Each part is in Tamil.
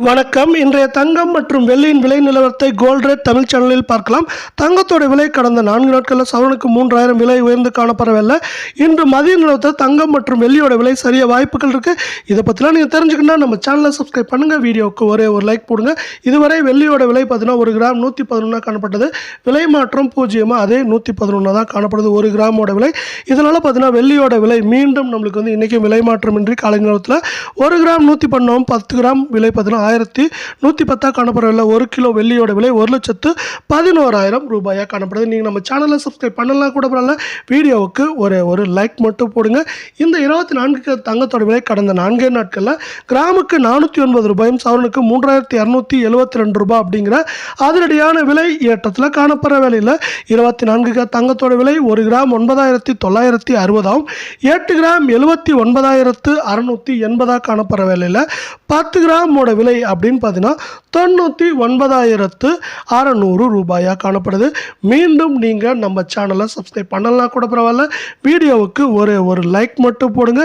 வணக்கம். இன்றைய தங்கம் மற்றும் வெள்ளியின் விலை நிலவரத்தை கோல்ட் ரேட் தமிழ் சேனலில் பார்க்கலாம். தங்கத்தோட விலை கடந்த 4 நாட்களில் சவரனுக்கு 3000 விலை உயர்ந்து காணப்படவில்லை. இன்று மதிய நிலவரத்தில் தங்கம் மற்றும் வெள்ளியோட விலை சரிய வாய்ப்புகள் இருக்கு. இதை பற்றிலாம் நீங்கள் தெரிஞ்சுக்கணும்னா நம்ம சேனலை சப்ஸ்கிரைப் பண்ணுங்க. வீடியோவுக்கு ஒரே ஒரு லைக் போடுங்க. இதுவரை வெள்ளியோட விலை பார்த்தீங்கன்னா 1 கிராம் 111 காணப்பட்டது. விலை மாற்றம் 0, அதே 111 தான் காணப்படுது 1 கிராமோட விலை. இதனால பார்த்தீங்கன்னா வெள்ளியோட விலை மீண்டும் நம்மளுக்கு இன்றைக்கும் விலை மாற்றமின்றி காலை நிலவரத்தில் 1 கிராம் 112, 10 கிராம் விலை பார்த்தீங்கன்னா 1110 காணப்படவில்லை. 1 கிலோ வெள்ளியோட விலை 1,11,000 ரூபாயாக காணப்படுது. நீங்கள் நம்ம சேனலை சப்ஸ்கிரைப் பண்ணலாம் கூட பரவாயில்ல. வீடியோவுக்கு ஒரு லைக் மட்டும் போடுங்க. இந்த 24 தங்கத்தோட விலை கடந்த 4 நாட்களில் கிராமுக்கு 409 ரூபாயும் சவரனுக்கு 3272 ரூபாய் அப்படிங்கிற அதிரடியான விலை ஏற்றத்தில் காணப்படுற வேலையில் 24 தங்கத்தோட விலை 1 கிராம் 9960, 8 கிராம் 79,680 காணப்படுற வேலையில் 10 கிராமோட விலை அப்படின்னு பார்த்தீங்கன்னா 99,600 ரூபாயாக காணப்படுது. மீண்டும் நீங்கள் நம்ம சேனலை சப்ஸ்கிரைப் பண்ணலாம் கூட பரவாயில்ல. வீடியோவுக்கு ஒரு லைக் மட்டும் போடுங்க.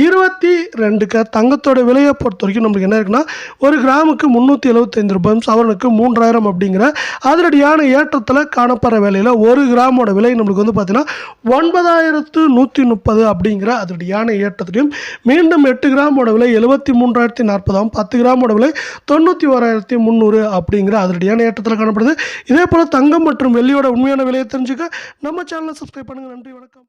22 தங்கத்தோட விலையை பொறுத்த வரைக்கும் நம்மளுக்கு என்ன இருக்குன்னா 1 கிராமுக்கு 375 ரூபாயும் சவரனுக்கு 3000 அப்படிங்கிற அதிரடியான ஏற்றத்தில் காணப்படுற வேலையில் 1 கிராமோட விலை நம்மளுக்கு பார்த்தீங்கன்னா 9130 அப்படிங்கிற அதிரடியான ஏற்றத்திலையும் மீண்டும் 8 கிராமோட விலை 73,040, 10 கிராமோட விலை 91,300 அப்படிங்கிற அதிரடியான ஏற்றத்தில் காணப்படுது. இதே போல் தங்கம் மற்றும் வெள்ளியோட உண்மையான விலையை தெரிஞ்சுக்க நம்ம சேனலை சப்ஸ்கிரைப் பண்ணுங்கள். நன்றி, வணக்கம்.